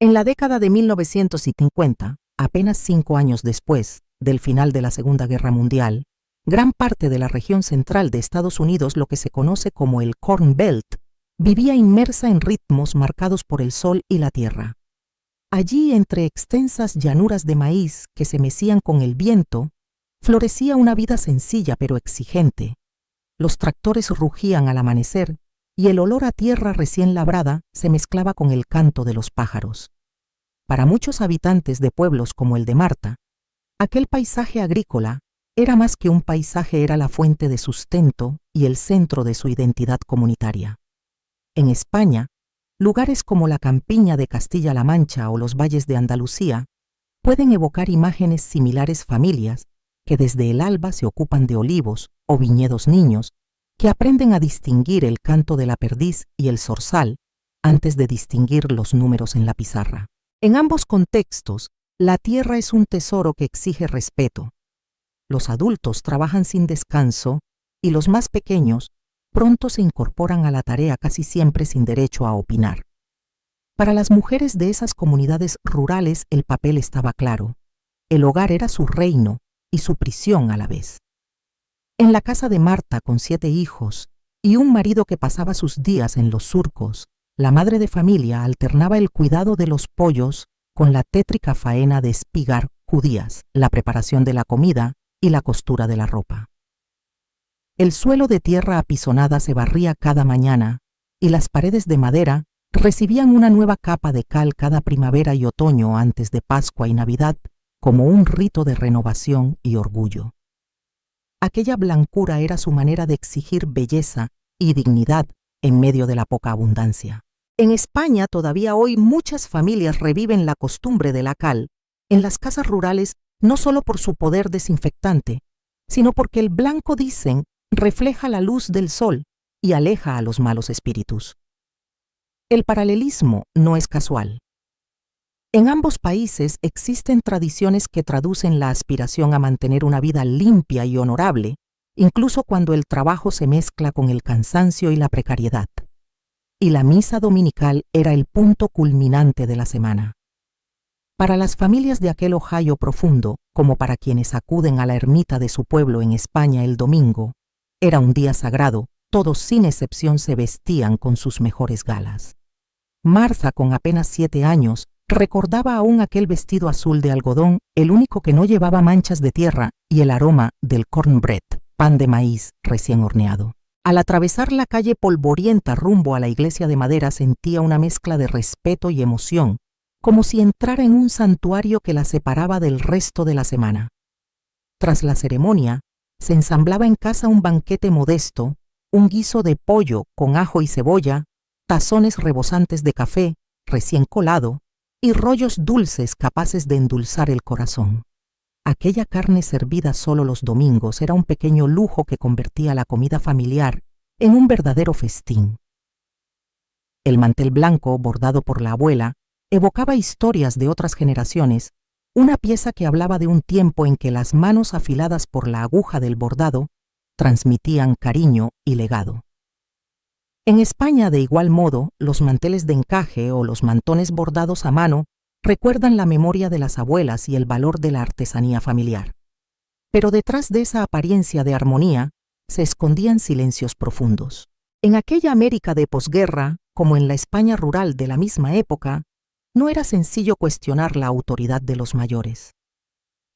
En la década de 1950, apenas 5 años después del final de la Segunda Guerra Mundial, gran parte de la región central de Estados Unidos, lo que se conoce como el Corn Belt, vivía inmersa en ritmos marcados por el sol y la tierra. Allí, entre extensas llanuras de maíz que se mecían con el viento, florecía una vida sencilla pero exigente. Los tractores rugían al amanecer y el olor a tierra recién labrada se mezclaba con el canto de los pájaros. Para muchos habitantes de pueblos como el de Marta, aquel paisaje agrícola era más que un paisaje, era la fuente de sustento y el centro de su identidad comunitaria. En España, lugares como la campiña de Castilla-La Mancha o los valles de Andalucía pueden evocar imágenes similares, familias que desde el alba se ocupan de olivos o viñedos, niños que aprenden a distinguir el canto de la perdiz y el zorzal antes de distinguir los números en la pizarra. En ambos contextos, la tierra es un tesoro que exige respeto. Los adultos trabajan sin descanso y los más pequeños pronto se incorporan a la tarea, casi siempre sin derecho a opinar. Para las mujeres de esas comunidades rurales el papel estaba claro. El hogar era su reino y su prisión a la vez. En la casa de Marta, con 7 hijos y un marido que pasaba sus días en los surcos, la madre de familia alternaba el cuidado de los pollos con la tétrica faena de espigar judías, la preparación de la comida y la costura de la ropa. El suelo de tierra apisonada se barría cada mañana y las paredes de madera recibían una nueva capa de cal cada primavera y otoño antes de Pascua y Navidad, como un rito de renovación y orgullo. Aquella blancura era su manera de exigir belleza y dignidad en medio de la poca abundancia. En España todavía hoy muchas familias reviven la costumbre de la cal en las casas rurales, no solo por su poder desinfectante, sino porque el blanco, dicen, refleja la luz del sol y aleja a los malos espíritus. El paralelismo no es casual. En ambos países existen tradiciones que traducen la aspiración a mantener una vida limpia y honorable, incluso cuando el trabajo se mezcla con el cansancio y la precariedad. Y la misa dominical era el punto culminante de la semana. Para las familias de aquel Ohio profundo, como para quienes acuden a la ermita de su pueblo en España el domingo, era un día sagrado. Todos sin excepción se vestían con sus mejores galas. Martha, con apenas 7 años, recordaba aún aquel vestido azul de algodón, el único que no llevaba manchas de tierra, y el aroma del cornbread, pan de maíz recién horneado. Al atravesar la calle polvorienta rumbo a la iglesia de madera sentía una mezcla de respeto y emoción, como si entrara en un santuario que la separaba del resto de la semana. Tras la ceremonia, se ensamblaba en casa un banquete modesto, un guiso de pollo con ajo y cebolla, tazones rebosantes de café recién colado y rollos dulces capaces de endulzar el corazón. Aquella carne servida solo los domingos era un pequeño lujo que convertía la comida familiar en un verdadero festín. El mantel blanco, bordado por la abuela, evocaba historias de otras generaciones, una pieza que hablaba de un tiempo en que las manos afiladas por la aguja del bordado transmitían cariño y legado. En España, de igual modo, los manteles de encaje o los mantones bordados a mano recuerdan la memoria de las abuelas y el valor de la artesanía familiar. Pero detrás de esa apariencia de armonía se escondían silencios profundos. En aquella América de posguerra, como en la España rural de la misma época, no era sencillo cuestionar la autoridad de los mayores.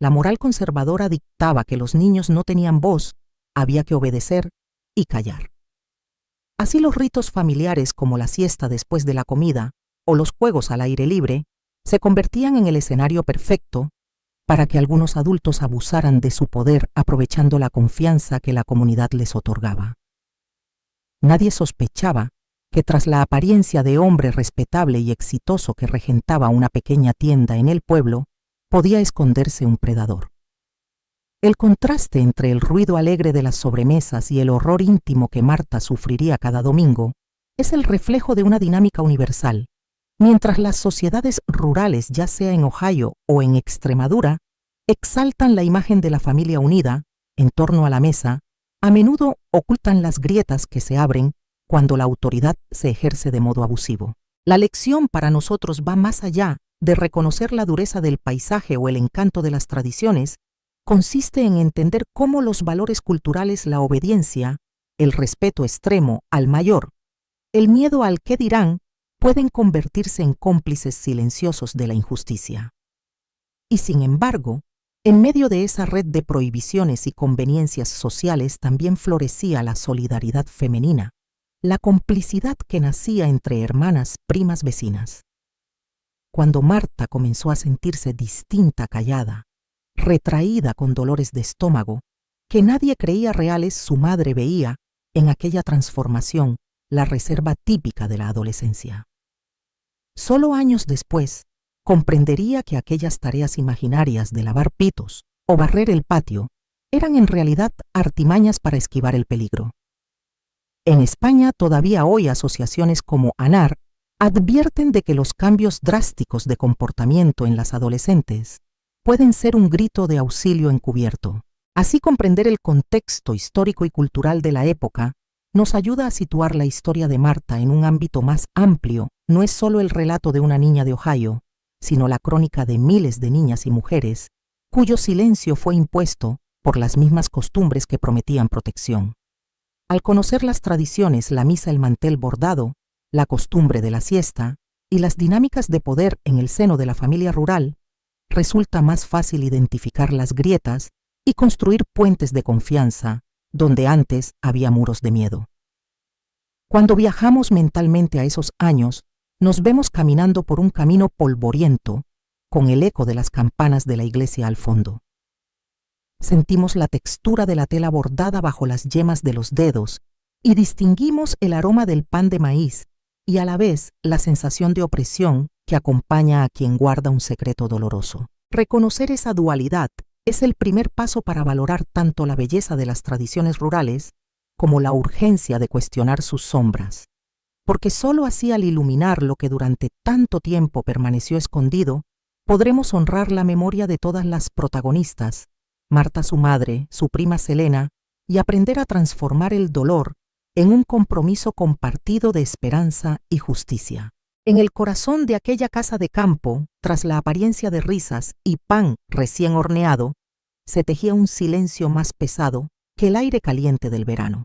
La moral conservadora dictaba que los niños no tenían voz, había que obedecer y callar. Así los ritos familiares como la siesta después de la comida o los juegos al aire libre se convertían en el escenario perfecto para que algunos adultos abusaran de su poder aprovechando la confianza que la comunidad les otorgaba. Nadie sospechaba que tras la apariencia de hombre respetable y exitoso que regentaba una pequeña tienda en el pueblo, podía esconderse un predador. El contraste entre el ruido alegre de las sobremesas y el horror íntimo que Marta sufriría cada domingo es el reflejo de una dinámica universal. Mientras las sociedades rurales, ya sea en Ohio o en Extremadura, exaltan la imagen de la familia unida en torno a la mesa, a menudo ocultan las grietas que se abren cuando la autoridad se ejerce de modo abusivo. La lección para nosotros va más allá de reconocer la dureza del paisaje o el encanto de las tradiciones, consiste en entender cómo los valores culturales, la obediencia, el respeto extremo al mayor, el miedo al qué dirán, pueden convertirse en cómplices silenciosos de la injusticia. Y sin embargo, en medio de esa red de prohibiciones y conveniencias sociales también florecía la solidaridad femenina, la complicidad que nacía entre hermanas, primas, vecinas. Cuando Marta comenzó a sentirse distinta, callada, retraída con dolores de estómago, que nadie creía reales, su madre veía en aquella transformación la reserva típica de la adolescencia. Solo años después, comprendería que aquellas tareas imaginarias de lavar pitos o barrer el patio eran en realidad artimañas para esquivar el peligro. En España todavía hoy asociaciones como ANAR advierten de que los cambios drásticos de comportamiento en las adolescentes pueden ser un grito de auxilio encubierto. Así, comprender el contexto histórico y cultural de la época nos ayuda a situar la historia de Marta en un ámbito más amplio. No es solo el relato de una niña de Ohio, sino la crónica de miles de niñas y mujeres cuyo silencio fue impuesto por las mismas costumbres que prometían protección. Al conocer las tradiciones, la misa, el mantel bordado, la costumbre de la siesta y las dinámicas de poder en el seno de la familia rural, resulta más fácil identificar las grietas y construir puentes de confianza donde antes había muros de miedo. Cuando viajamos mentalmente a esos años, nos vemos caminando por un camino polvoriento, con el eco de las campanas de la iglesia al fondo. Sentimos la textura de la tela bordada bajo las yemas de los dedos y distinguimos el aroma del pan de maíz y a la vez la sensación de opresión que acompaña a quien guarda un secreto doloroso. Reconocer esa dualidad es el primer paso para valorar tanto la belleza de las tradiciones rurales como la urgencia de cuestionar sus sombras, porque sólo así, al iluminar lo que durante tanto tiempo permaneció escondido, podremos honrar la memoria de todas las protagonistas, Marta su madre, su prima Selena, y aprender a transformar el dolor en un compromiso compartido de esperanza y justicia. En el corazón de aquella casa de campo, tras la apariencia de risas y pan recién horneado, se tejía un silencio más pesado que el aire caliente del verano.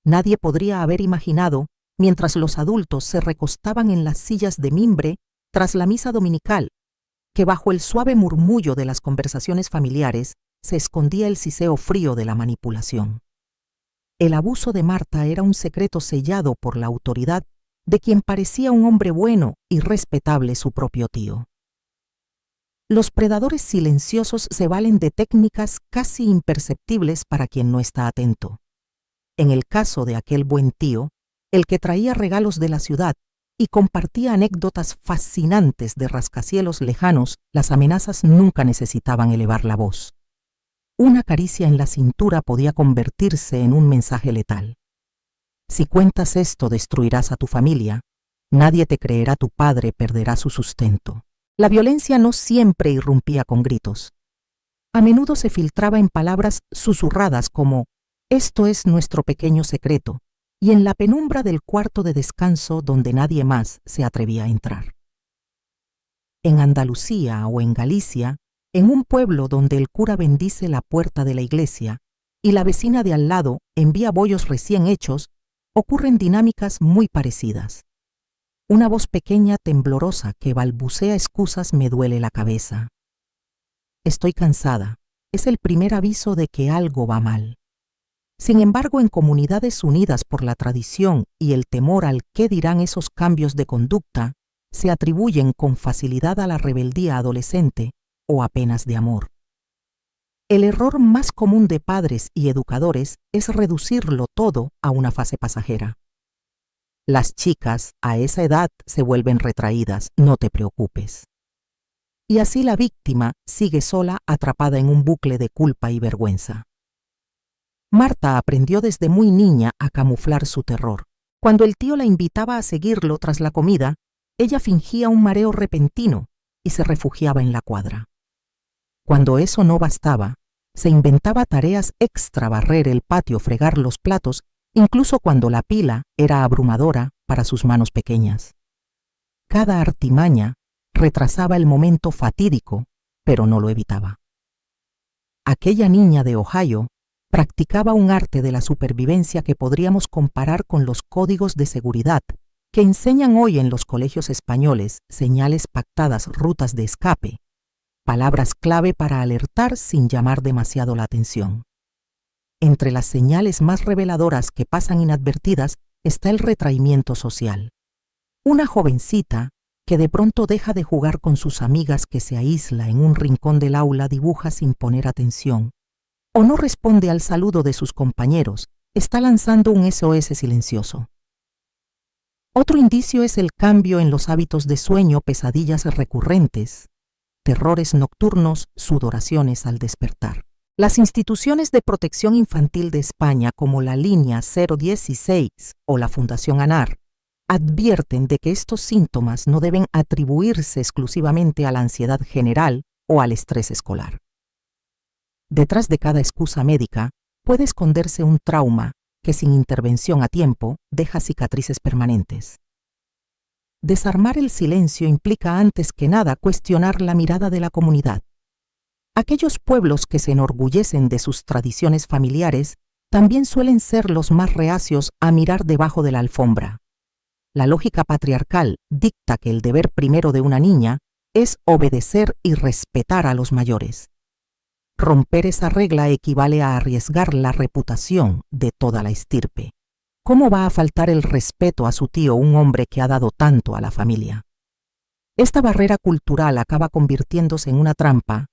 Nadie podría haber imaginado, mientras los adultos se recostaban en las sillas de mimbre tras la misa dominical, que bajo el suave murmullo de las conversaciones familiares se escondía el siseo frío de la manipulación. El abuso de Marta era un secreto sellado por la autoridad de quien parecía un hombre bueno y respetable, su propio tío. Los predadores silenciosos se valen de técnicas casi imperceptibles para quien no está atento. En el caso de aquel buen tío, el que traía regalos de la ciudad y compartía anécdotas fascinantes de rascacielos lejanos, las amenazas nunca necesitaban elevar la voz. Una caricia en la cintura podía convertirse en un mensaje letal. Si cuentas esto, destruirás a tu familia, nadie te creerá, tu padre perderá su sustento. La violencia no siempre irrumpía con gritos. A menudo se filtraba en palabras susurradas como: «Esto es nuestro pequeño secreto», y en la penumbra del cuarto de descanso donde nadie más se atrevía a entrar. En Andalucía o en Galicia, en un pueblo donde el cura bendice la puerta de la iglesia y la vecina de al lado envía bollos recién hechos, ocurren dinámicas muy parecidas. Una voz pequeña, temblorosa, que balbucea excusas: «Me duele la cabeza. Estoy cansada», es el primer aviso de que algo va mal. Sin embargo, en comunidades unidas por la tradición y el temor al qué dirán, esos cambios de conducta se atribuyen con facilidad a la rebeldía adolescente o a penas de amor. El error más común de padres y educadores es reducirlo todo a una fase pasajera. Las chicas a esa edad se vuelven retraídas, no te preocupes. Y así la víctima sigue sola, atrapada en un bucle de culpa y vergüenza. Marta aprendió desde muy niña a camuflar su terror. Cuando el tío la invitaba a seguirlo tras la comida, ella fingía un mareo repentino y se refugiaba en la cuadra. Cuando eso no bastaba, se inventaba tareas extra: barrer el patio, fregar los platos, incluso cuando la pila era abrumadora para sus manos pequeñas. Cada artimaña retrasaba el momento fatídico, pero no lo evitaba. Aquella niña de Ohio practicaba un arte de la supervivencia que podríamos comparar con los códigos de seguridad que enseñan hoy en los colegios españoles: señales pactadas, rutas de escape, palabras clave para alertar sin llamar demasiado la atención. Entre las señales más reveladoras que pasan inadvertidas está el retraimiento social. Una jovencita que de pronto deja de jugar con sus amigas, que se aísla en un rincón del aula, dibuja sin poner atención, o no responde al saludo de sus compañeros, está lanzando un SOS silencioso. Otro indicio es el cambio en los hábitos de sueño: pesadillas recurrentes, terrores nocturnos, sudoraciones al despertar. Las instituciones de protección infantil de España, como la Línea 016 o la Fundación ANAR, advierten de que estos síntomas no deben atribuirse exclusivamente a la ansiedad general o al estrés escolar. Detrás de cada excusa médica puede esconderse un trauma que, sin intervención a tiempo, deja cicatrices permanentes. Desarmar el silencio implica, antes que nada, cuestionar la mirada de la comunidad. Aquellos pueblos que se enorgullecen de sus tradiciones familiares también suelen ser los más reacios a mirar debajo de la alfombra. La lógica patriarcal dicta que el deber primero de una niña es obedecer y respetar a los mayores. Romper esa regla equivale a arriesgar la reputación de toda la estirpe. ¿Cómo va a faltar el respeto a su tío, un hombre que ha dado tanto a la familia? Esta barrera cultural acaba convirtiéndose en una trampa.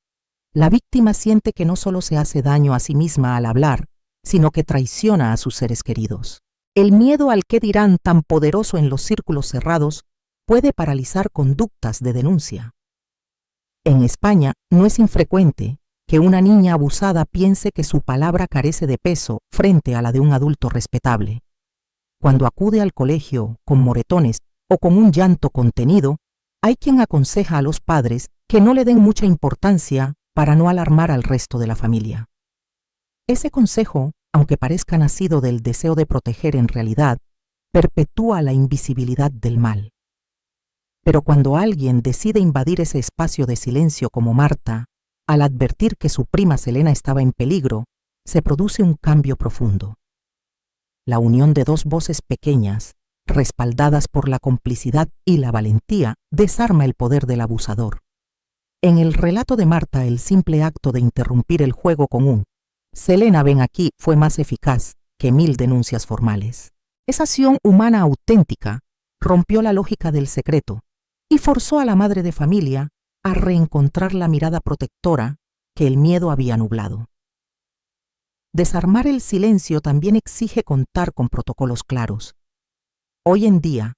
La víctima siente que no solo se hace daño a sí misma al hablar, sino que traiciona a sus seres queridos. El miedo al qué dirán, tan poderoso en los círculos cerrados, puede paralizar conductas de denuncia. En España no es infrecuente que una niña abusada piense que su palabra carece de peso frente a la de un adulto respetable. Cuando acude al colegio con moretones o con un llanto contenido, hay quien aconseja a los padres que no le den mucha importancia para no alarmar al resto de la familia. Ese consejo, aunque parezca nacido del deseo de proteger, en realidad perpetúa la invisibilidad del mal. Pero cuando alguien decide invadir ese espacio de silencio, como Marta, al advertir que su prima Selena estaba en peligro, se produce un cambio profundo. La unión de dos voces pequeñas, respaldadas por la complicidad y la valentía, desarma el poder del abusador. En el relato de Marta, el simple acto de interrumpir el juego con un "Selena, ven aquí", fue más eficaz que 1000 denuncias formales. Esa acción humana auténtica rompió la lógica del secreto y forzó a la madre de familia a reencontrar la mirada protectora que el miedo había nublado. Desarmar el silencio también exige contar con protocolos claros. Hoy en día,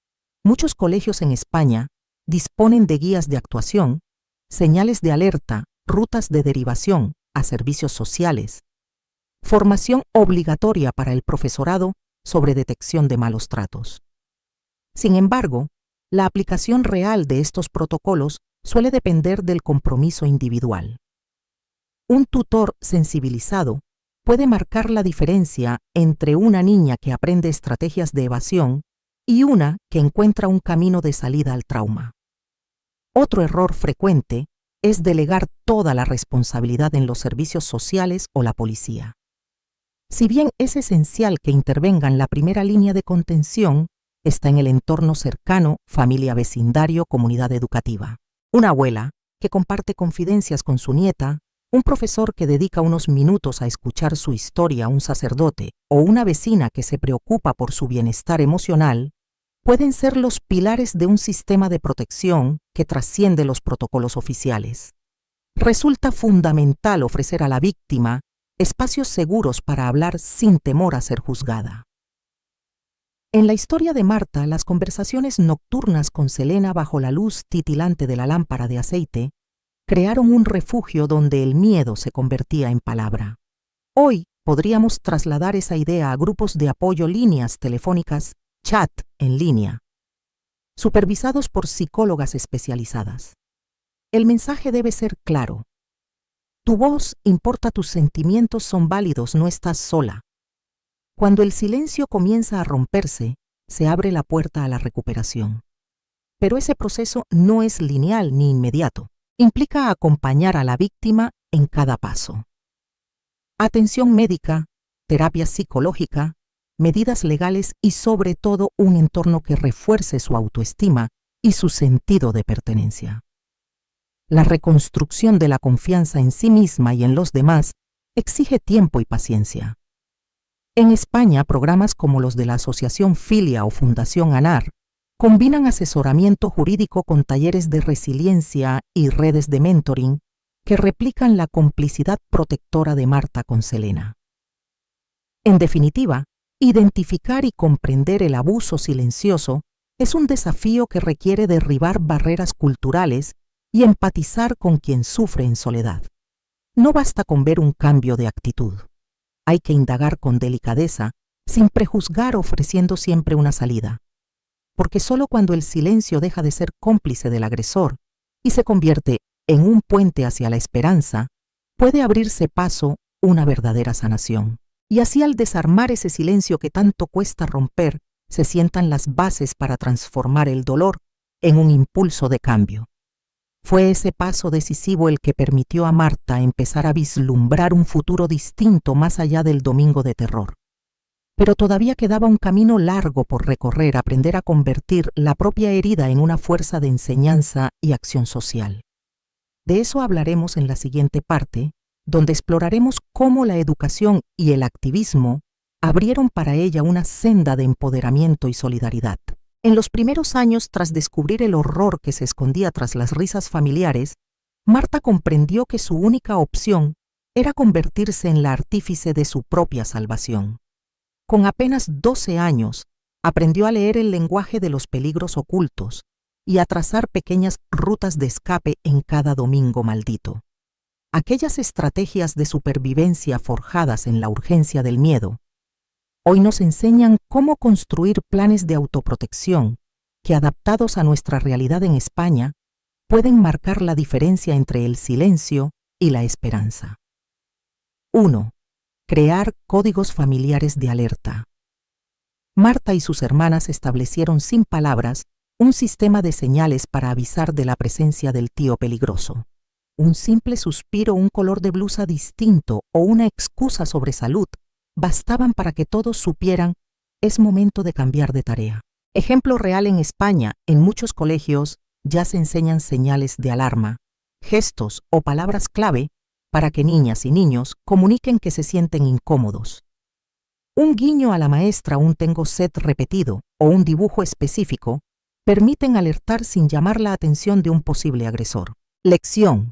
muchos colegios en España disponen de guías de actuación, señales de alerta, rutas de derivación a servicios sociales, formación obligatoria para el profesorado sobre detección de malos tratos. Sin embargo, la aplicación real de estos protocolos suele depender del compromiso individual. Un tutor sensibilizado puede marcar la diferencia entre una niña que aprende estrategias de evasión y una que encuentra un camino de salida al trauma. Otro error frecuente es delegar toda la responsabilidad en los servicios sociales o la policía. Si bien es esencial que intervengan, la primera línea de contención está en el entorno cercano: familia, vecindario, comunidad educativa. Una abuela que comparte confidencias con su nieta, un profesor que dedica unos minutos a escuchar su historia a un sacerdote, o una vecina que se preocupa por su bienestar emocional, pueden ser los pilares de un sistema de protección que trasciende los protocolos oficiales. Resulta fundamental ofrecer a la víctima espacios seguros para hablar sin temor a ser juzgada. En la historia de Marta, las conversaciones nocturnas con Selena bajo la luz titilante de la lámpara de aceite crearon un refugio donde el miedo se convertía en palabra. Hoy podríamos trasladar esa idea a grupos de apoyo, líneas telefónicas, chat en línea, supervisados por psicólogas especializadas. El mensaje debe ser claro. Tu voz importa, tus sentimientos son válidos, no estás sola. Cuando el silencio comienza a romperse, se abre la puerta a la recuperación. Pero ese proceso no es lineal ni inmediato. Implica acompañar a la víctima en cada paso. Atención médica, terapia psicológica, medidas legales y sobre todo un entorno que refuerce su autoestima y su sentido de pertenencia. La reconstrucción de la confianza en sí misma y en los demás exige tiempo y paciencia. En España, programas como los de la Asociación Filia o Fundación ANAR combinan asesoramiento jurídico con talleres de resiliencia y redes de mentoring que replican la complicidad protectora de Marta con Selena. En definitiva, identificar y comprender el abuso silencioso es un desafío que requiere derribar barreras culturales y empatizar con quien sufre en soledad. No basta con ver un cambio de actitud. Hay que indagar con delicadeza, sin prejuzgar, ofreciendo siempre una salida. Porque solo cuando el silencio deja de ser cómplice del agresor y se convierte en un puente hacia la esperanza, puede abrirse paso una verdadera sanación. Y así, al desarmar ese silencio que tanto cuesta romper, se sientan las bases para transformar el dolor en un impulso de cambio. Fue ese paso decisivo el que permitió a Marta empezar a vislumbrar un futuro distinto más allá del domingo de terror. Pero todavía quedaba un camino largo por recorrer, aprender a convertir la propia herida en una fuerza de enseñanza y acción social. De eso hablaremos en la siguiente parte, donde exploraremos cómo la educación y el activismo abrieron para ella una senda de empoderamiento y solidaridad. En los primeros años, tras descubrir el horror que se escondía tras las risas familiares, Marta comprendió que su única opción era convertirse en la artífice de su propia salvación. Con apenas 12 años, aprendió a leer el lenguaje de los peligros ocultos y a trazar pequeñas rutas de escape en cada domingo maldito. Aquellas estrategias de supervivencia forjadas en la urgencia del miedo, hoy nos enseñan cómo construir planes de autoprotección que, adaptados a nuestra realidad en España, pueden marcar la diferencia entre el silencio y la esperanza. 1. Crear códigos familiares de alerta. Marta y sus hermanas establecieron sin palabras un sistema de señales para avisar de la presencia del tío peligroso. Un simple suspiro, un color de blusa distinto o una excusa sobre salud bastaban para que todos supieran: es momento de cambiar de tarea. Ejemplo real: en España, en muchos colegios ya se enseñan señales de alarma, gestos o palabras clave para que niñas y niños comuniquen que se sienten incómodos. Un guiño a la maestra, un tengo sed repetido o un dibujo específico permiten alertar sin llamar la atención de un posible agresor. Lección: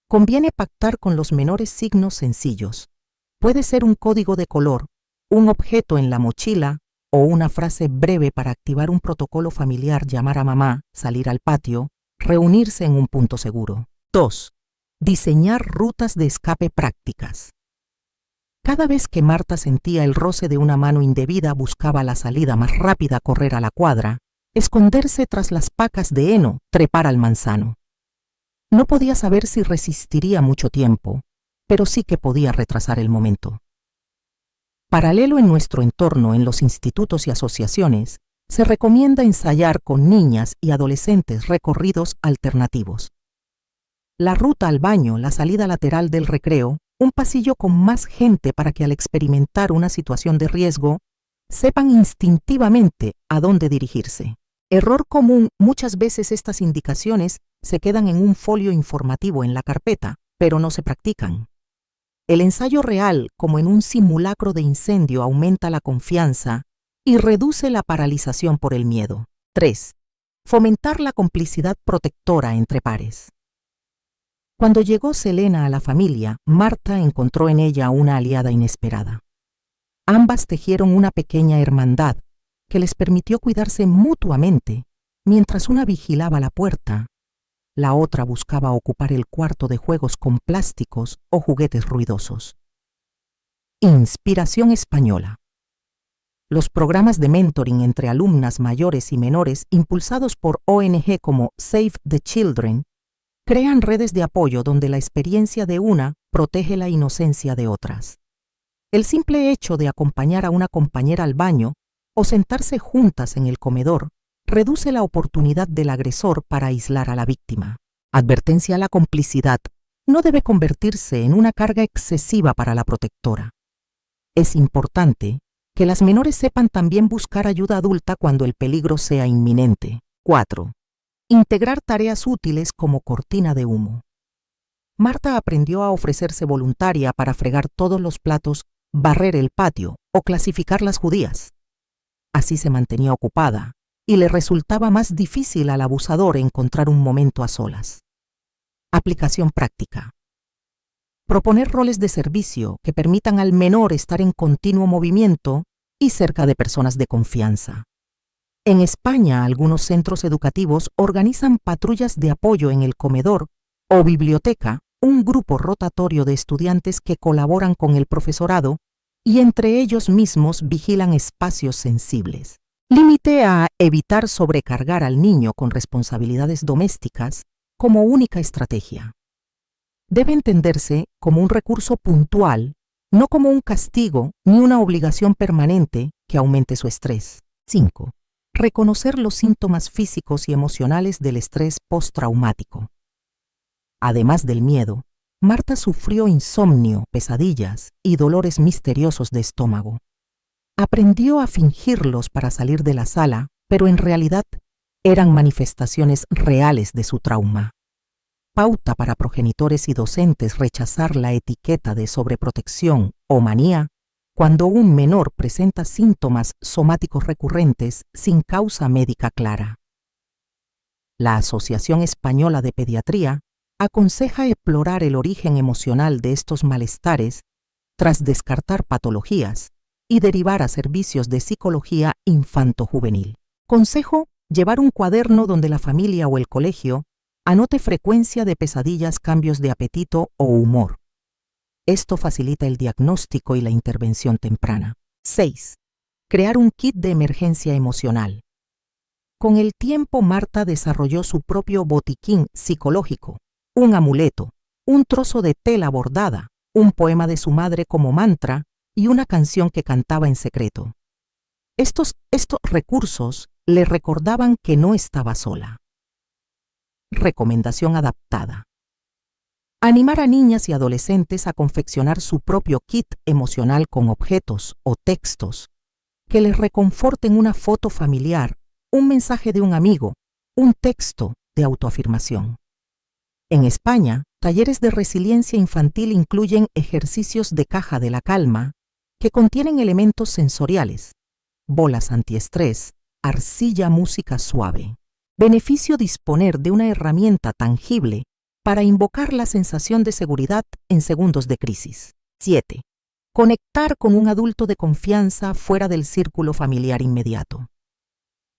conviene pactar con los menores signos sencillos. Puede ser un código de color, un objeto en la mochila o una frase breve para activar un protocolo familiar: llamar a mamá, salir al patio, reunirse en un punto seguro. 2. Diseñar rutas de escape prácticas. Cada vez que Marta sentía el roce de una mano indebida, buscaba la salida más rápida: correr a la cuadra, esconderse tras las pacas de heno, trepar al manzano. No podía saber si resistiría mucho tiempo, pero sí que podía retrasar el momento. Paralelo en nuestro entorno, en los institutos y asociaciones, se recomienda ensayar con niñas y adolescentes recorridos alternativos. La ruta al baño, la salida lateral del recreo, un pasillo con más gente para que al experimentar una situación de riesgo, sepan instintivamente a dónde dirigirse. Error común: muchas veces estas indicaciones se quedan en un folio informativo en la carpeta, pero no se practican. El ensayo real, como en un simulacro de incendio, aumenta la confianza y reduce la paralización por el miedo. 3. Fomentar la complicidad protectora entre pares. Cuando llegó Selena a la familia, Marta encontró en ella una aliada inesperada. Ambas tejieron una pequeña hermandad que les permitió cuidarse mutuamente. Mientras una vigilaba la puerta, la otra buscaba ocupar el cuarto de juegos con plásticos o juguetes ruidosos. Inspiración española. Los programas de mentoring entre alumnas mayores y menores, impulsados por ONG como Save the Children, crean redes de apoyo donde la experiencia de una protege la inocencia de otras. El simple hecho de acompañar a una compañera al baño o sentarse juntas en el comedor reduce la oportunidad del agresor para aislar a la víctima. Advertencia: la complicidad no debe convertirse en una carga excesiva para la protectora. Es importante que las menores sepan también buscar ayuda adulta cuando el peligro sea inminente. 4. Integrar tareas útiles como cortina de humo. Marta aprendió a ofrecerse voluntaria para fregar todos los platos, barrer el patio o clasificar las judías. Así se mantenía ocupada y le resultaba más difícil al abusador encontrar un momento a solas. Aplicación práctica. Proponer roles de servicio que permitan al menor estar en continuo movimiento y cerca de personas de confianza. En España, algunos centros educativos organizan patrullas de apoyo en el comedor o biblioteca, un grupo rotatorio de estudiantes que colaboran con el profesorado y entre ellos mismos vigilan espacios sensibles. Límite a evitar sobrecargar al niño con responsabilidades domésticas como única estrategia. Debe entenderse como un recurso puntual, no como un castigo ni una obligación permanente que aumente su estrés. 5. Reconocer los síntomas físicos y emocionales del estrés postraumático. Además del miedo, Marta sufrió insomnio, pesadillas y dolores misteriosos de estómago. Aprendió a fingirlos para salir de la sala, pero en realidad eran manifestaciones reales de su trauma. Pauta para progenitores y docentes rechazar la etiqueta de sobreprotección o manía cuando un menor presenta síntomas somáticos recurrentes sin causa médica clara. La Asociación Española de Pediatría aconseja explorar el origen emocional de estos malestares tras descartar patologías y derivar a servicios de psicología infanto-juvenil. Consejo: llevar un cuaderno donde la familia o el colegio anote frecuencia de pesadillas, cambios de apetito o humor. Esto facilita el diagnóstico y la intervención temprana. 6. Crear un kit de emergencia emocional. Con el tiempo, Marta desarrolló su propio botiquín psicológico, un amuleto, un trozo de tela bordada, un poema de su madre como mantra y una canción que cantaba en secreto. Estos recursos le recordaban que no estaba sola. Recomendación adaptada. Animar a niñas y adolescentes a confeccionar su propio kit emocional con objetos o textos que les reconforten: una foto familiar, un mensaje de un amigo, un texto de autoafirmación. En España, talleres de resiliencia infantil incluyen ejercicios de caja de la calma que contienen elementos sensoriales, bolas antiestrés, arcilla, música suave. Beneficio: disponer de una herramienta tangible para invocar la sensación de seguridad en segundos de crisis. 7. Conectar con un adulto de confianza fuera del círculo familiar inmediato.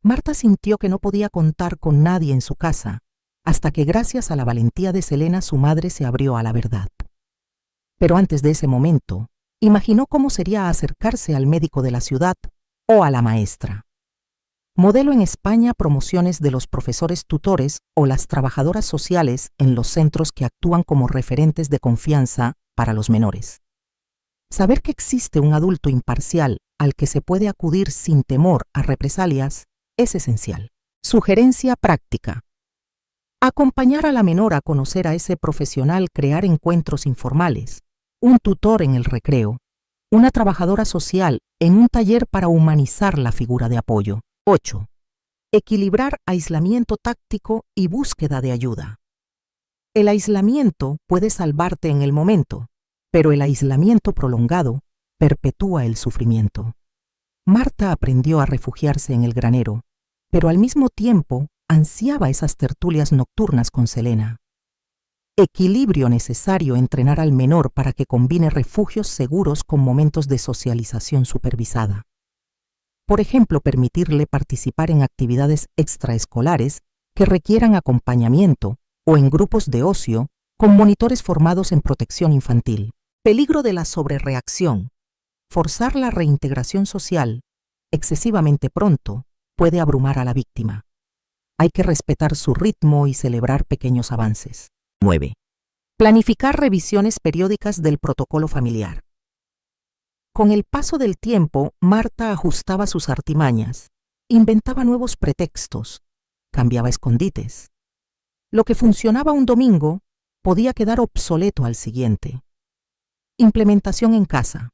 Marta sintió que no podía contar con nadie en su casa, hasta que gracias a la valentía de Selena su madre se abrió a la verdad. Pero antes de ese momento, imaginó cómo sería acercarse al médico de la ciudad o a la maestra. Modelo en España promociones de los profesores tutores o las trabajadoras sociales en los centros que actúan como referentes de confianza para los menores. Saber que existe un adulto imparcial al que se puede acudir sin temor a represalias es esencial. Sugerencia práctica: acompañar a la menor a conocer a ese profesional, crear encuentros informales, un tutor en el recreo, una trabajadora social en un taller para humanizar la figura de apoyo. 8. Equilibrar aislamiento táctico y búsqueda de ayuda. El aislamiento puede salvarte en el momento, pero el aislamiento prolongado perpetúa el sufrimiento. Marta aprendió a refugiarse en el granero, pero al mismo tiempo ansiaba esas tertulias nocturnas con Selena. Equilibrio necesario: entrenar al menor para que combine refugios seguros con momentos de socialización supervisada. Por ejemplo, permitirle participar en actividades extraescolares que requieran acompañamiento o en grupos de ocio con monitores formados en protección infantil. Peligro de la sobrereacción: forzar la reintegración social excesivamente pronto puede abrumar a la víctima. Hay que respetar su ritmo y celebrar pequeños avances. 9. Planificar revisiones periódicas del protocolo familiar. Con el paso del tiempo, Marta ajustaba sus artimañas inventaba nuevos pretextos, cambiaba escondites. Lo que funcionaba un domingo podía quedar obsoleto al siguiente. Implementación en casa.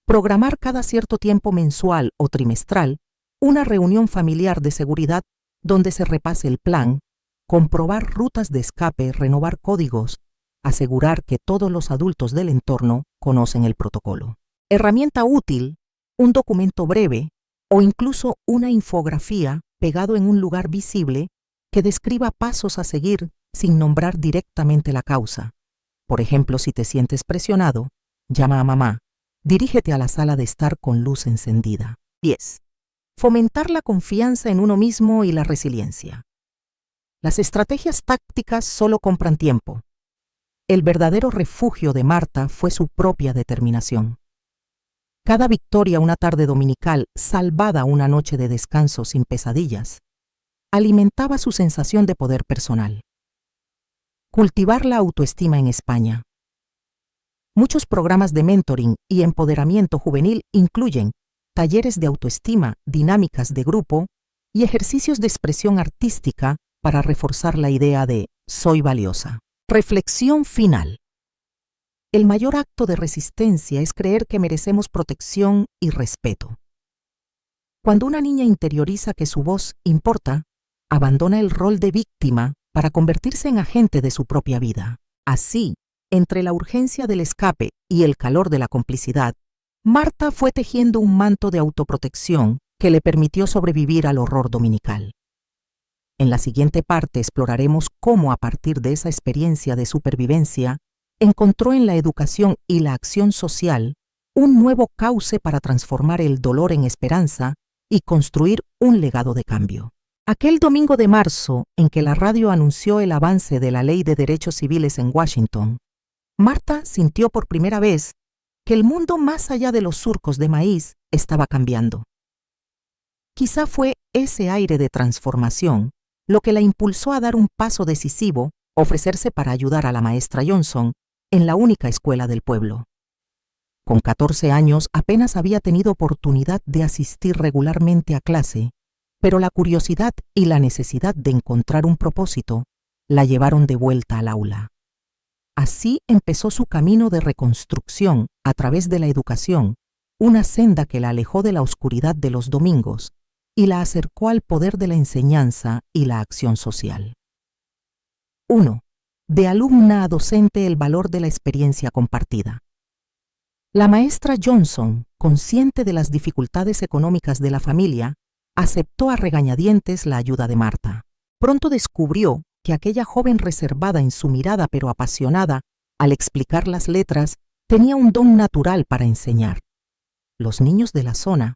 Programar cada cierto tiempo mensual o trimestral una reunión familiar de seguridad donde se repase el plan, comprobar rutas de escape, renovar códigos, asegurar que todos los adultos del entorno conocen el protocolo. Herramienta útil, un documento breve o incluso una infografía pegado en un lugar visible que describa pasos a seguir sin nombrar directamente la causa. Por ejemplo, si te sientes presionado, llama a mamá, dirígete a la sala de estar con luz encendida. 10. Fomentar la confianza en uno mismo y la resiliencia. Las estrategias tácticas solo compran tiempo. El verdadero refugio de Marta fue su propia determinación. Cada victoria una tarde dominical, salvada una noche de descanso sin pesadillas, alimentaba su sensación de poder personal. Cultivar la autoestima en España. Muchos programas de mentoring y empoderamiento juvenil incluyen talleres de autoestima, dinámicas de grupo y ejercicios de expresión artística para reforzar la idea de soy valiosa. Reflexión final. El mayor acto de resistencia es creer que merecemos protección y respeto. Cuando una niña interioriza que su voz importa, abandona el rol de víctima para convertirse en agente de su propia vida. Así, entre la urgencia del escape y el calor de la complicidad, Marta fue tejiendo un manto de autoprotección que le permitió sobrevivir al horror dominical. En la siguiente parte exploraremos cómo, a partir de esa experiencia de supervivencia, encontró en la educación y la acción social un nuevo cauce para transformar el dolor en esperanza y construir un legado de cambio. Aquel domingo de marzo, en que la radio anunció el avance de la Ley de Derechos Civiles en Washington, Marta sintió por primera vez que el mundo más allá de los surcos de maíz estaba cambiando. Quizá fue ese aire de transformación lo que la impulsó a dar un paso decisivo, ofrecerse para ayudar a la maestra Johnson en la única escuela del pueblo. Con 14 años apenas había tenido oportunidad de asistir regularmente a clase, pero la curiosidad y la necesidad de encontrar un propósito la llevaron de vuelta al aula. Así empezó su camino de reconstrucción a través de la educación, una senda que la alejó de la oscuridad de los domingos y la acercó al poder de la enseñanza y la acción social. 1. De alumna a docente, el valor de la experiencia compartida. La maestra Johnson, consciente de las dificultades económicas de la familia, aceptó a regañadientes la ayuda de Marta. Pronto descubrió que aquella joven reservada en su mirada pero apasionada al explicar las letras tenía un don natural para enseñar. Los niños de la zona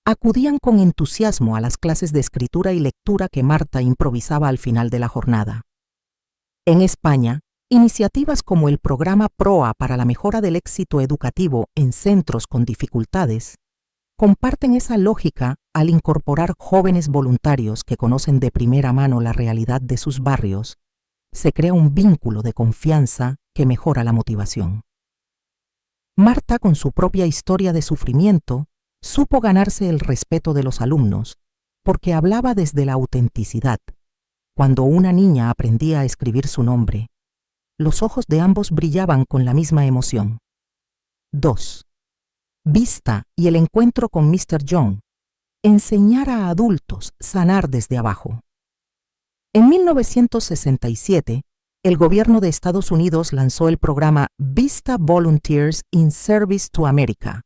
acudían con entusiasmo a las clases de escritura y lectura que Marta improvisaba al final de la jornada. En España, iniciativas como el programa PROA para la mejora del éxito educativo en centros con dificultades comparten esa lógica al incorporar jóvenes voluntarios que conocen de primera mano la realidad de sus barrios. Se crea un vínculo de confianza que mejora la motivación. Marta, con su propia historia de sufrimiento, supo ganarse el respeto de los alumnos porque hablaba desde la autenticidad. Cuando una niña aprendía a escribir su nombre, los ojos de ambos brillaban con la misma emoción. 2. Vista y el encuentro con Mr. John. Enseñar a adultos, sanar desde abajo. En 1967, el gobierno de Estados Unidos lanzó el programa Vista Volunteers in Service to America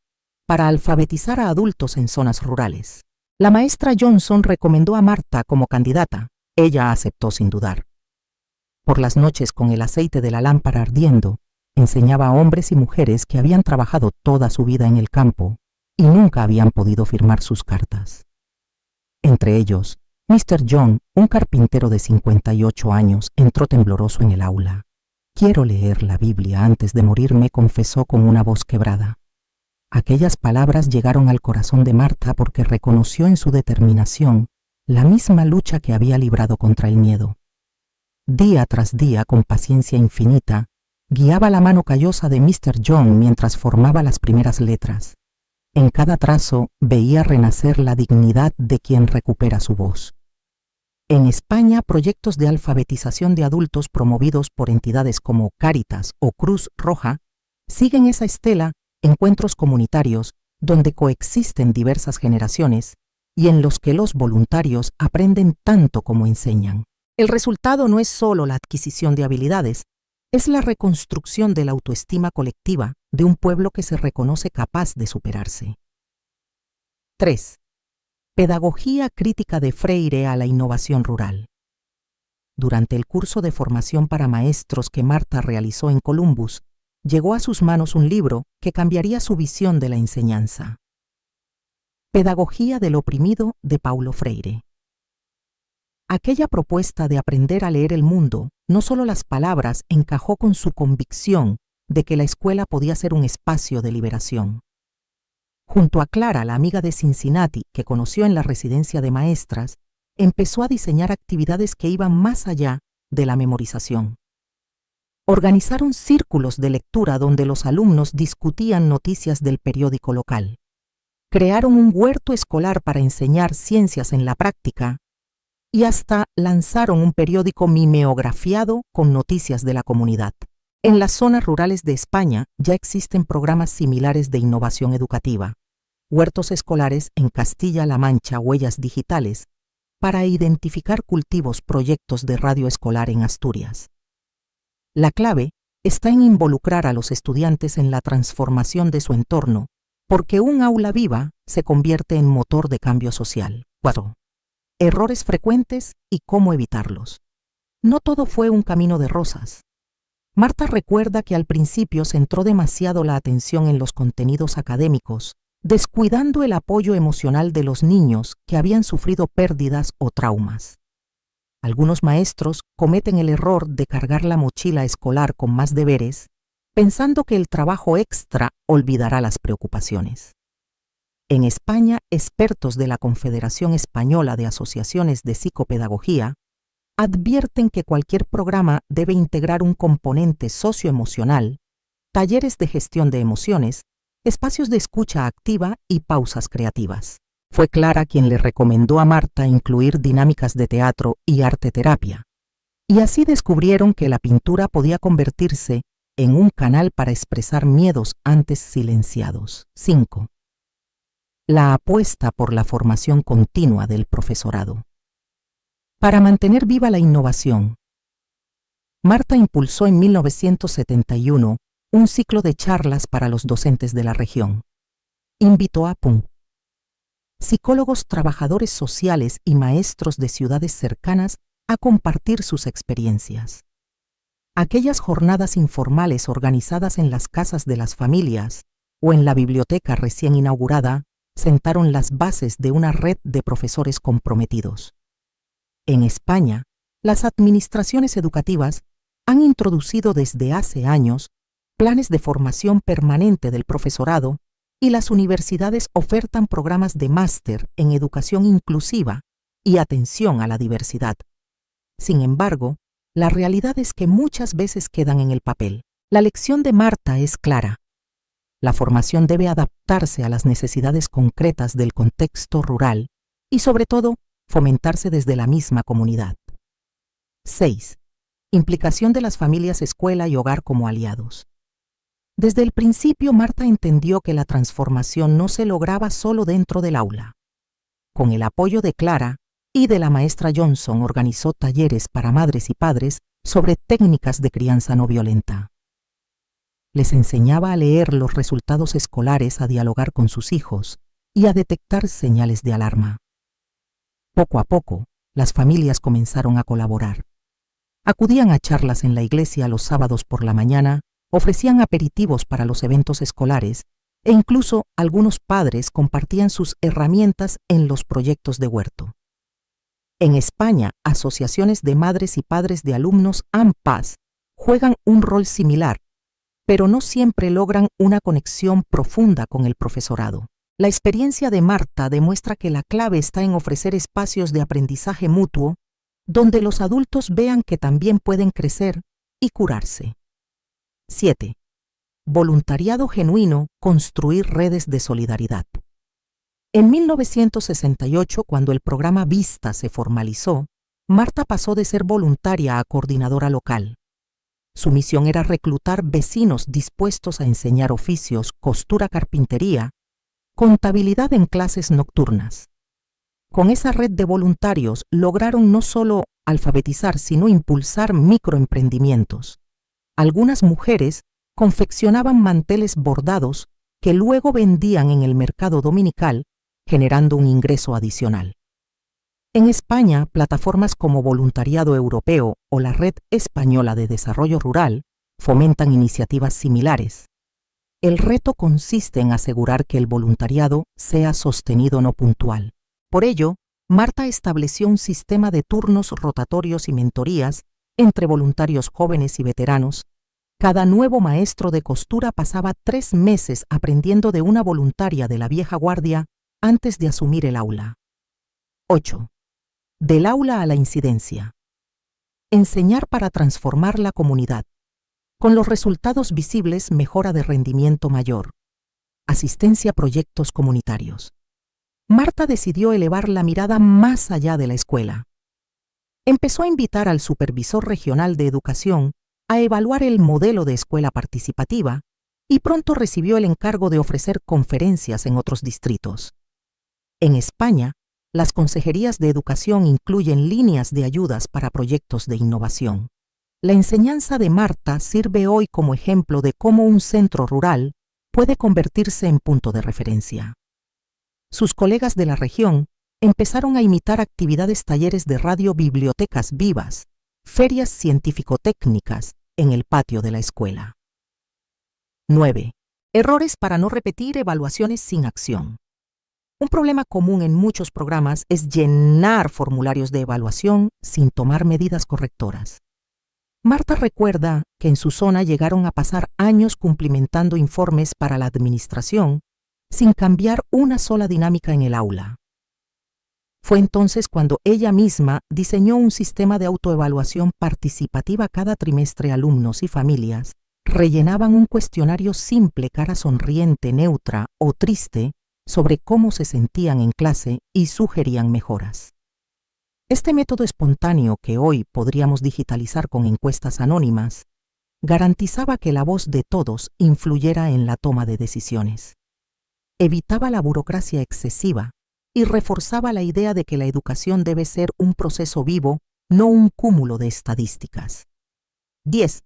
para alfabetizar a adultos en zonas rurales. La maestra Johnson recomendó a Marta como candidata. Ella aceptó sin dudar. Por las noches, con el aceite de la lámpara ardiendo, enseñaba a hombres y mujeres que habían trabajado toda su vida en el campo y nunca habían podido firmar sus cartas. Entre ellos, Mr. John, un carpintero de 58 años, entró tembloroso en el aula. «Quiero leer la Biblia antes de morirme», confesó con una voz quebrada. Aquellas palabras llegaron al corazón de Marta porque reconoció en su determinación la misma lucha que había librado contra el miedo. Día tras día, con paciencia infinita, guiaba la mano callosa de Mr. John mientras formaba las primeras letras. En cada trazo veía renacer la dignidad de quien recupera su voz. En España, proyectos de alfabetización de adultos promovidos por entidades como Cáritas o Cruz Roja siguen esa estela, encuentros comunitarios donde coexisten diversas generaciones y en los que los voluntarios aprenden tanto como enseñan. El resultado no es solo la adquisición de habilidades, es la reconstrucción de la autoestima colectiva de un pueblo que se reconoce capaz de superarse. 3. Pedagogía crítica de Freire a la innovación rural. Durante el curso de formación para maestros que Marta realizó en Columbus, llegó a sus manos un libro que cambiaría su visión de la enseñanza. Pedagogía del oprimido de Paulo Freire. Aquella propuesta de aprender a leer el mundo, no solo las palabras, encajó con su convicción de que la escuela podía ser un espacio de liberación. Junto a Clara, la amiga de Cincinnati, que conoció en la residencia de maestras, empezó a diseñar actividades que iban más allá de la memorización. Organizaron círculos de lectura donde los alumnos discutían noticias del periódico local. Crearon un huerto escolar para enseñar ciencias en la práctica y hasta lanzaron un periódico mimeografiado con noticias de la comunidad. En las zonas rurales de España ya existen programas similares de innovación educativa, huertos escolares en Castilla-La Mancha, huellas digitales, para identificar cultivos, proyectos de radio escolar en Asturias. La clave está en involucrar a los estudiantes en la transformación de su entorno, porque un aula viva se convierte en motor de cambio social. 4. Errores frecuentes y cómo evitarlos. No todo fue un camino de rosas. Marta recuerda que al principio centró demasiado la atención en los contenidos académicos, descuidando el apoyo emocional de los niños que habían sufrido pérdidas o traumas. Algunos maestros cometen el error de cargar la mochila escolar con más deberes, pensando que el trabajo extra olvidará las preocupaciones. En España, expertos de la Confederación Española de Asociaciones de Psicopedagogía advierten que cualquier programa debe integrar un componente socioemocional, talleres de gestión de emociones, espacios de escucha activa y pausas creativas. Fue Clara quien le recomendó a Marta incluir dinámicas de teatro y arteterapia, y así descubrieron que la pintura podía convertirse en un canal para expresar miedos antes silenciados. 5. La apuesta por la formación continua del profesorado. Para mantener viva la innovación, Marta impulsó en 1971 un ciclo de charlas para los docentes de la región. Invitó a psicólogos, trabajadores sociales y maestros de ciudades cercanas a compartir sus experiencias. Aquellas jornadas informales organizadas en las casas de las familias o en la biblioteca recién inaugurada sentaron las bases de una red de profesores comprometidos. En España, las administraciones educativas han introducido desde hace años planes de formación permanente del profesorado y las universidades ofertan programas de máster en educación inclusiva y atención a la diversidad. Sin embargo, la realidad es que muchas veces quedan en el papel. La lección de Marta es clara. La formación debe adaptarse a las necesidades concretas del contexto rural y, sobre todo, fomentarse desde la misma comunidad. 6. Implicación de las familias, escuela y hogar como aliados. Desde el principio, Marta entendió que la transformación no se lograba solo dentro del aula. Con el apoyo de Clara y de la maestra Johnson, organizó talleres para madres y padres sobre técnicas de crianza no violenta. Les enseñaba a leer los resultados escolares, a dialogar con sus hijos y a detectar señales de alarma. Poco a poco, las familias comenzaron a colaborar. Acudían a charlas en la iglesia los sábados por la mañana, ofrecían aperitivos para los eventos escolares e incluso algunos padres compartían sus herramientas en los proyectos de huerto. En España, asociaciones de madres y padres de alumnos AMPAS juegan un rol similar, pero no siempre logran una conexión profunda con el profesorado. La experiencia de Marta demuestra que la clave está en ofrecer espacios de aprendizaje mutuo donde los adultos vean que también pueden crecer y curarse. 7. voluntariado genuino, construir redes de solidaridad. En 1968, cuando el programa Vista se formalizó, Marta pasó de ser voluntaria a coordinadora local. Su misión era reclutar vecinos dispuestos a enseñar oficios, costura, carpintería, contabilidad en clases nocturnas. Con esa red de voluntarios lograron no solo alfabetizar, sino impulsar microemprendimientos. Algunas mujeres confeccionaban manteles bordados que luego vendían en el mercado dominical, generando un ingreso adicional. En España, plataformas como Voluntariado Europeo o la Red Española de Desarrollo Rural fomentan iniciativas similares. El reto consiste en asegurar que el voluntariado sea sostenido, no puntual. Por ello, Marta estableció un sistema de turnos rotatorios y mentorías entre voluntarios jóvenes y veteranos. Cada nuevo maestro de costura pasaba 3 meses aprendiendo de una voluntaria de la vieja guardia antes de asumir el aula. 8. Del aula a la incidencia. Enseñar para transformar la comunidad. Con los resultados visibles, mejora de rendimiento mayor. Asistencia a proyectos comunitarios. Marta decidió elevar la mirada más allá de la escuela. Empezó a invitar al supervisor regional de educación a evaluar el modelo de escuela participativa y pronto recibió el encargo de ofrecer conferencias en otros distritos. En España, las consejerías de educación incluyen líneas de ayudas para proyectos de innovación. La enseñanza de Marta sirve hoy como ejemplo de cómo un centro rural puede convertirse en punto de referencia. Sus colegas de la región empezaron a imitar actividades, talleres de radio, bibliotecas vivas, ferias científico-técnicas en el patio de la escuela. 9. Errores para no repetir, evaluaciones sin acción. Un problema común en muchos programas es llenar formularios de evaluación sin tomar medidas correctoras. Marta recuerda que en su zona llegaron a pasar años cumplimentando informes para la administración sin cambiar una sola dinámica en el aula. Fue entonces cuando ella misma diseñó un sistema de autoevaluación participativa. Cada trimestre alumnos y familias rellenaban un cuestionario simple, cara sonriente, neutra o triste, sobre cómo se sentían en clase y sugerían mejoras. Este método espontáneo, que hoy podríamos digitalizar con encuestas anónimas, garantizaba que la voz de todos influyera en la toma de decisiones. Evitaba la burocracia excesiva y reforzaba la idea de que la educación debe ser un proceso vivo, no un cúmulo de estadísticas. 10.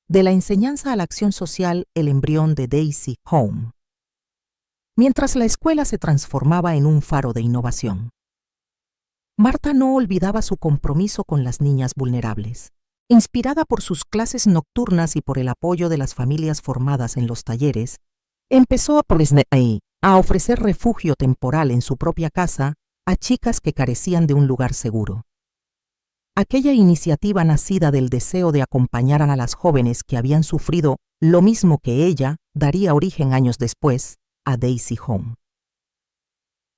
De la enseñanza a la acción social, el embrión de Daisy Home. Mientras la escuela se transformaba en un faro de innovación, Marta no olvidaba su compromiso con las niñas vulnerables. Inspirada por sus clases nocturnas y por el apoyo de las familias formadas en los talleres, empezó a ofrecer refugio temporal en su propia casa a chicas que carecían de un lugar seguro. Aquella iniciativa, nacida del deseo de acompañar a las jóvenes que habían sufrido lo mismo que ella, daría origen años después a Daisy Home.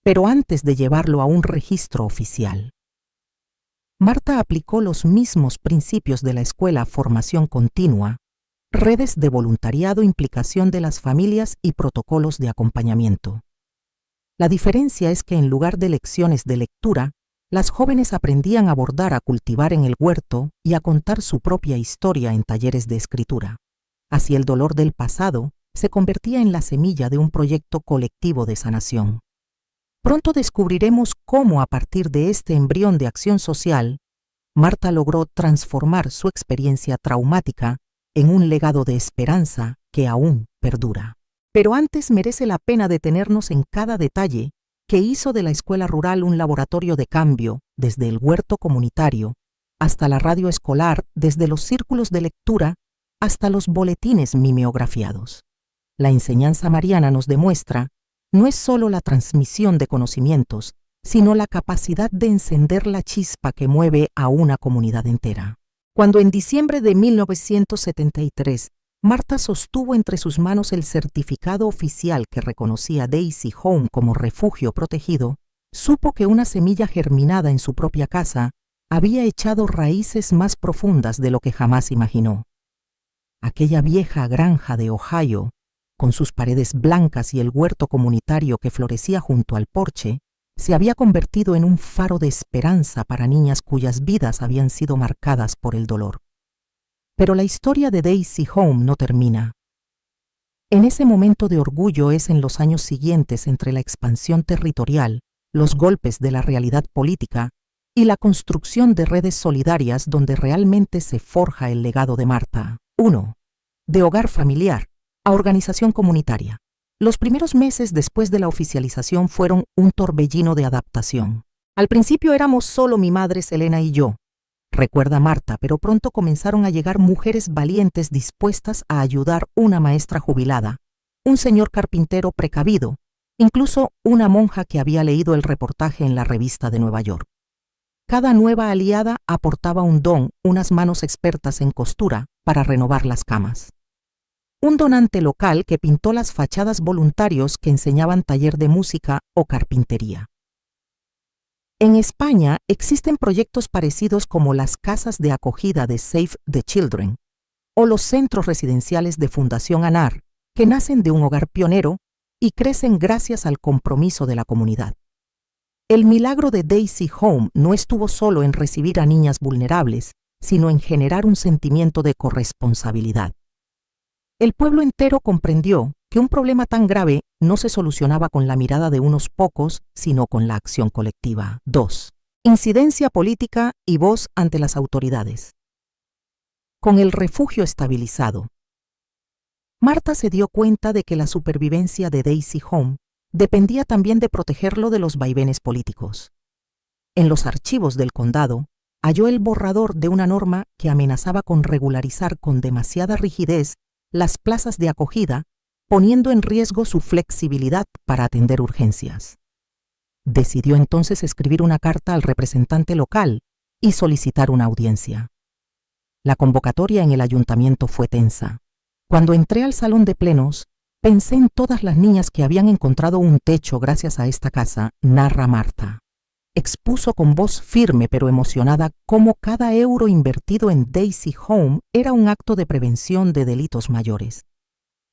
Pero antes de llevarlo a un registro oficial, Marta aplicó los mismos principios de la escuela: formación continua, redes de voluntariado, implicación de las familias y protocolos de acompañamiento. La diferencia es que en lugar de lecciones de lectura, las jóvenes aprendían a bordar, a cultivar en el huerto y a contar su propia historia en talleres de escritura. Así el dolor del pasado se convertía en la semilla de un proyecto colectivo de sanación. Pronto descubriremos cómo, a partir de este embrión de acción social, Marta logró transformar su experiencia traumática en un legado de esperanza que aún perdura. Pero antes merece la pena detenernos en cada detalle que hizo de la escuela rural un laboratorio de cambio, desde el huerto comunitario hasta la radio escolar, desde los círculos de lectura hasta los boletines mimeografiados. La enseñanza mariana nos demuestra no es solo la transmisión de conocimientos, sino la capacidad de encender la chispa que mueve a una comunidad entera. Cuando en diciembre de 1973, Marta sostuvo entre sus manos el certificado oficial que reconocía a Daisy Home como refugio protegido, supo que una semilla germinada en su propia casa había echado raíces más profundas de lo que jamás imaginó. Aquella vieja granja de Ohio, con sus paredes blancas y el huerto comunitario que florecía junto al porche, se había convertido en un faro de esperanza para niñas cuyas vidas habían sido marcadas por el dolor. Pero la historia de Daisy Home no termina. En ese momento de orgullo es en los años siguientes entre la expansión territorial, los golpes de la realidad política y la construcción de redes solidarias donde realmente se forja el legado de Martha. 1. De hogar familiar a organización comunitaria. Los primeros meses después de la oficialización fueron un torbellino de adaptación. Al principio éramos solo mi madre Selena y yo, recuerda Martha, pero pronto comenzaron a llegar mujeres valientes dispuestas a ayudar, una maestra jubilada, un señor carpintero precavido, incluso una monja que había leído el reportaje en la revista de Nueva York. Cada nueva aliada aportaba un don, unas manos expertas en costura para renovar las camas. Un donante local que pintó las fachadas, voluntarios que enseñaban taller de música o carpintería. En España existen proyectos parecidos como las casas de acogida de Save the Children o los centros residenciales de Fundación ANAR, que nacen de un hogar pionero y crecen gracias al compromiso de la comunidad. El milagro de Daisy Home no estuvo solo en recibir a niñas vulnerables, sino en generar un sentimiento de corresponsabilidad. El pueblo entero comprendió que un problema tan grave no se solucionaba con la mirada de unos pocos, sino con la acción colectiva. 2. Incidencia política y voz ante las autoridades. Con el refugio estabilizado, Martha se dio cuenta de que la supervivencia de Daisy Home dependía también de protegerlo de los vaivenes políticos. En los archivos del condado, halló el borrador de una norma que amenazaba con regularizar con demasiada rigidez las plazas de acogida, poniendo en riesgo su flexibilidad para atender urgencias. Decidió entonces escribir una carta al representante local y solicitar una audiencia. La convocatoria en el ayuntamiento fue tensa. Cuando entré al salón de plenos, pensé en todas las niñas que habían encontrado un techo gracias a esta casa, narra Martha. Expuso con voz firme pero emocionada cómo cada euro invertido en Daisy Home era un acto de prevención de delitos mayores.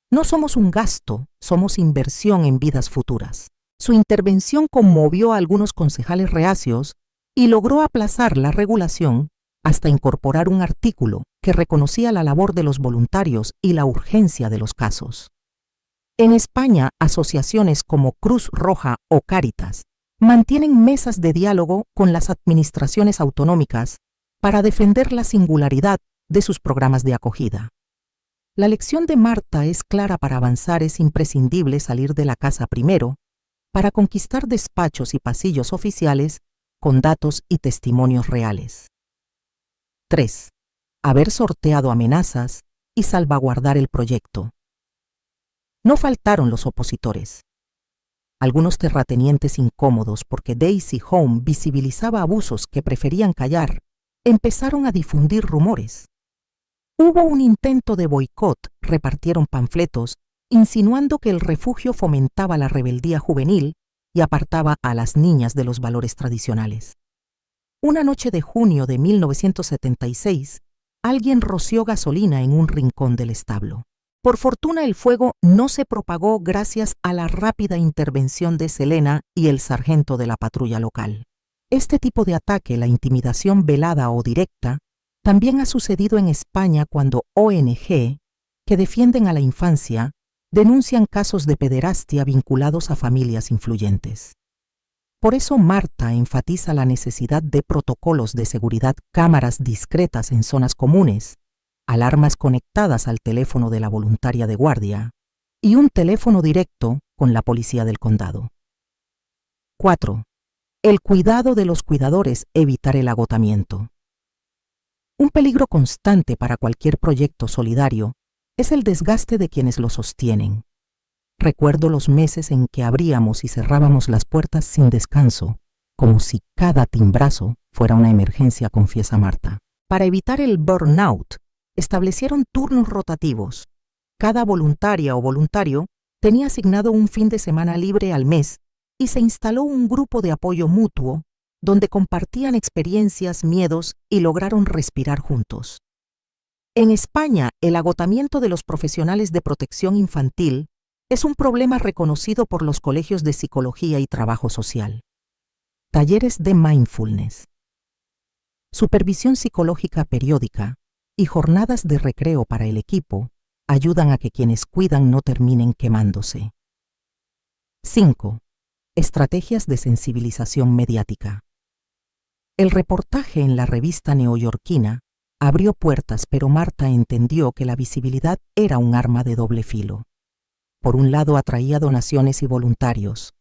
No somos un gasto, somos inversión en vidas futuras. Su intervención conmovió a algunos concejales reacios y logró aplazar la regulación hasta incorporar un artículo que reconocía la labor de los voluntarios y la urgencia de los casos. En España, asociaciones como Cruz Roja o Cáritas mantienen mesas de diálogo con las administraciones autonómicas para defender la singularidad de sus programas de acogida. La lección de Martha es clara: para avanzar es imprescindible salir de la casa primero, para conquistar despachos y pasillos oficiales con datos y testimonios reales. 3. Haber sorteado amenazas y salvaguardar el proyecto. No faltaron los opositores. Algunos terratenientes incómodos porque Daisy Home visibilizaba abusos que preferían callar, empezaron a difundir rumores. Hubo un intento de boicot, repartieron panfletos insinuando que el refugio fomentaba la rebeldía juvenil y apartaba a las niñas de los valores tradicionales. Una noche de junio de 1976, alguien roció gasolina en un rincón del establo. Por fortuna el fuego no se propagó gracias a la rápida intervención de Selena y el sargento de la patrulla local. Este tipo de ataque, la intimidación velada o directa, también ha sucedido en España cuando ONG, que defienden a la infancia, denuncian casos de pederastia vinculados a familias influyentes. Por eso Martha enfatiza la necesidad de protocolos de seguridad, cámaras discretas en zonas comunes, alarmas conectadas al teléfono de la voluntaria de guardia y un teléfono directo con la policía del condado. 4. El cuidado de los cuidadores, evitar el agotamiento. Un peligro constante para cualquier proyecto solidario es el desgaste de quienes lo sostienen. Recuerdo los meses en que abríamos y cerrábamos las puertas sin descanso, como si cada timbrazo fuera una emergencia, confiesa Martha. Para evitar el burnout, establecieron turnos rotativos. Cada voluntaria o voluntario tenía asignado un fin de semana libre al mes y se instaló un grupo de apoyo mutuo donde compartían experiencias, miedos y lograron respirar juntos. En España, el agotamiento de los profesionales de protección infantil es un problema reconocido por los colegios de psicología y trabajo social. Talleres de mindfulness, supervisión psicológica periódica y jornadas de recreo para el equipo ayudan a que quienes cuidan no terminen quemándose. 5. Estrategias de sensibilización mediática. El reportaje en la revista neoyorquina abrió puertas, pero Marta entendió que la visibilidad era un arma de doble filo. Por un lado atraía donaciones y voluntarios,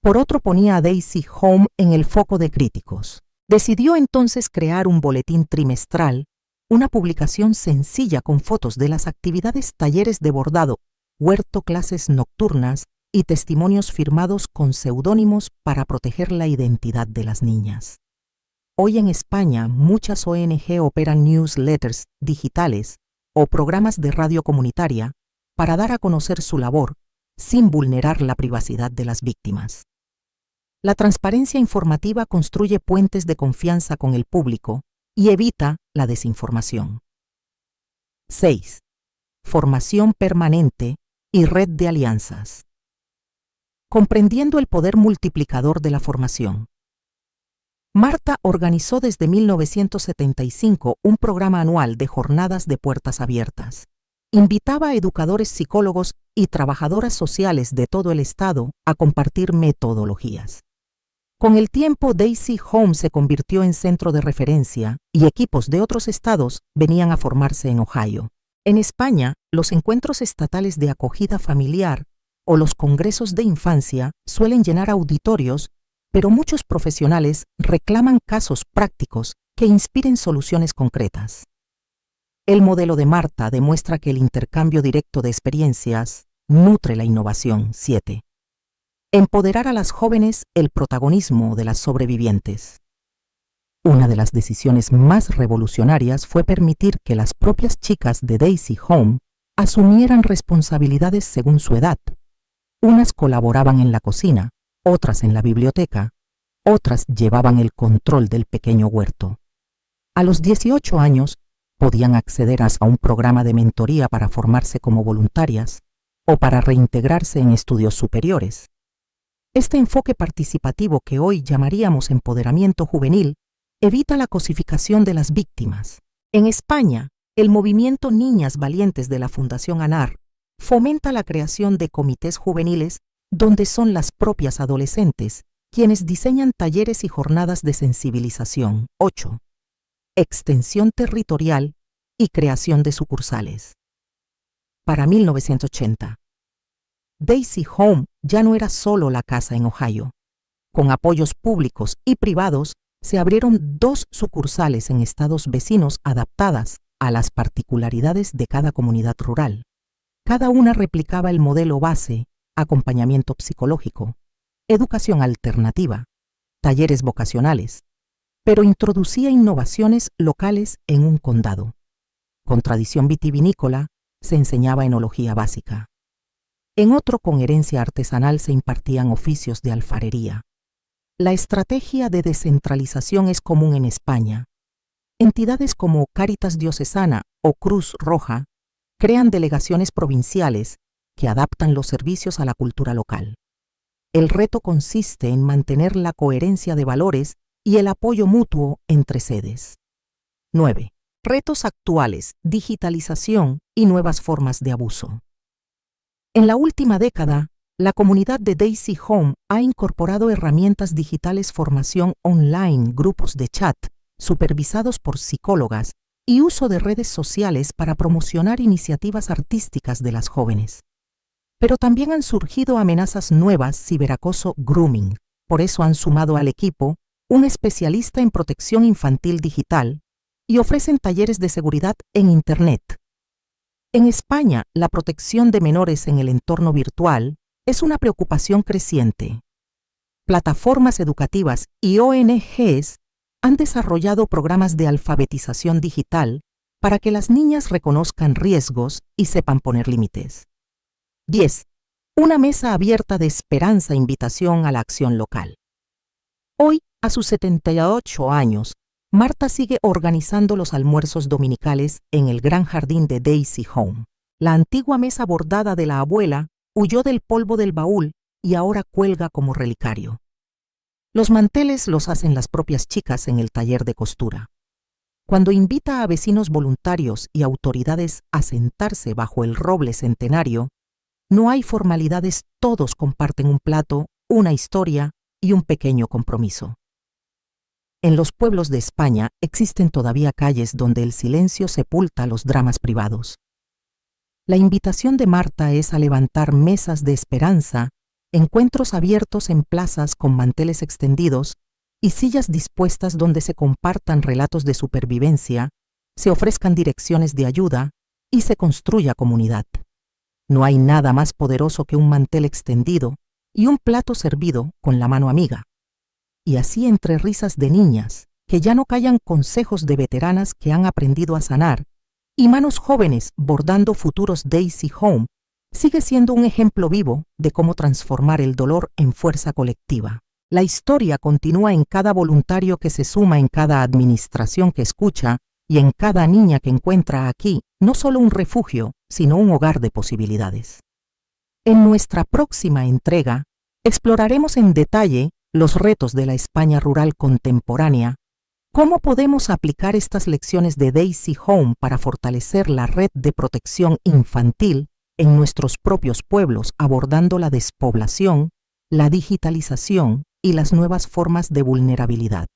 por otro ponía a Daisy Home en el foco de críticos. Decidió entonces crear un boletín trimestral, una publicación sencilla con fotos de las actividades, talleres de bordado, huerto, clases nocturnas y testimonios firmados con seudónimos para proteger la identidad de las niñas. Hoy en España muchas ONG operan newsletters digitales o programas de radio comunitaria para dar a conocer su labor sin vulnerar la privacidad de las víctimas. La transparencia informativa construye puentes de confianza con el público y evita la desinformación. 6. Formación permanente y red de alianzas. Comprendiendo el poder multiplicador de la formación. Marta organizó desde 1975 un programa anual de jornadas de puertas abiertas. Invitaba a educadores, psicólogos y trabajadoras sociales de todo el estado a compartir metodologías. Con el tiempo, Daisy Home se convirtió en centro de referencia y equipos de otros estados venían a formarse en Ohio. En España, los encuentros estatales de acogida familiar o los congresos de infancia suelen llenar auditorios, pero muchos profesionales reclaman casos prácticos que inspiren soluciones concretas. El modelo de Marta demuestra que el intercambio directo de experiencias nutre la innovación. 7. Empoderar a las jóvenes, el protagonismo de las sobrevivientes. Una de las decisiones más revolucionarias fue permitir que las propias chicas de Daisy Home asumieran responsabilidades según su edad. Unas colaboraban en la cocina, otras en la biblioteca, otras llevaban el control del pequeño huerto. A los 18 años podían acceder a un programa de mentoría para formarse como voluntarias o para reintegrarse en estudios superiores. Este enfoque participativo, que hoy llamaríamos empoderamiento juvenil, evita la cosificación de las víctimas. En España, el movimiento Niñas Valientes de la Fundación ANAR fomenta la creación de comités juveniles donde son las propias adolescentes quienes diseñan talleres y jornadas de sensibilización. 8. Extensión territorial y creación de sucursales. Para 1980, Daisy Home ya no era solo la casa en Ohio. Con apoyos públicos y privados, se abrieron 2 sucursales en estados vecinos adaptadas a las particularidades de cada comunidad rural. Cada una replicaba el modelo base: acompañamiento psicológico, educación alternativa, talleres vocacionales, pero introducía innovaciones locales en un condado. Con tradición vitivinícola, se enseñaba enología básica. En otro, con herencia artesanal, se impartían oficios de alfarería. La estrategia de descentralización es común en España. Entidades como Cáritas Diocesana o Cruz Roja crean delegaciones provinciales que adaptan los servicios a la cultura local. El reto consiste en mantener la coherencia de valores y el apoyo mutuo entre sedes. 9. Retos actuales, digitalización y nuevas formas de abuso. En la última década, la comunidad de Daisy Home ha incorporado herramientas digitales, formación online, grupos de chat, supervisados por psicólogas, y uso de redes sociales para promocionar iniciativas artísticas de las jóvenes. Pero también han surgido amenazas nuevas: ciberacoso, grooming. Por eso han sumado al equipo un especialista en protección infantil digital y ofrecen talleres de seguridad en Internet. En España, la protección de menores en el entorno virtual es una preocupación creciente. Plataformas educativas y ONGs han desarrollado programas de alfabetización digital para que las niñas reconozcan riesgos y sepan poner límites. 10. Una mesa abierta de esperanza, invitación a la acción local. Hoy, a sus 78 años, Marta sigue organizando los almuerzos dominicales en el gran jardín de Daisy Home. La antigua mesa bordada de la abuela huyó del polvo del baúl y ahora cuelga como relicario. Los manteles los hacen las propias chicas en el taller de costura. Cuando invita a vecinos voluntarios y autoridades a sentarse bajo el roble centenario, no hay formalidades, todos comparten un plato, una historia y un pequeño compromiso. En los pueblos de España existen todavía calles donde el silencio sepulta los dramas privados. La invitación de Marta es a levantar mesas de esperanza, encuentros abiertos en plazas con manteles extendidos y sillas dispuestas donde se compartan relatos de supervivencia, se ofrezcan direcciones de ayuda y se construya comunidad. No hay nada más poderoso que un mantel extendido y un plato servido con la mano amiga. Y así, entre risas de niñas, que ya no callan consejos de veteranas que han aprendido a sanar, y manos jóvenes bordando futuros Daisy Home, sigue siendo un ejemplo vivo de cómo transformar el dolor en fuerza colectiva. La historia continúa en cada voluntario que se suma, en cada administración que escucha y en cada niña que encuentra aquí no solo un refugio, sino un hogar de posibilidades. En nuestra próxima entrega, exploraremos en detalle los retos de la España rural contemporánea, cómo podemos aplicar estas lecciones de Daisy Home para fortalecer la red de protección infantil en nuestros propios pueblos, abordando la despoblación, la digitalización y las nuevas formas de vulnerabilidad.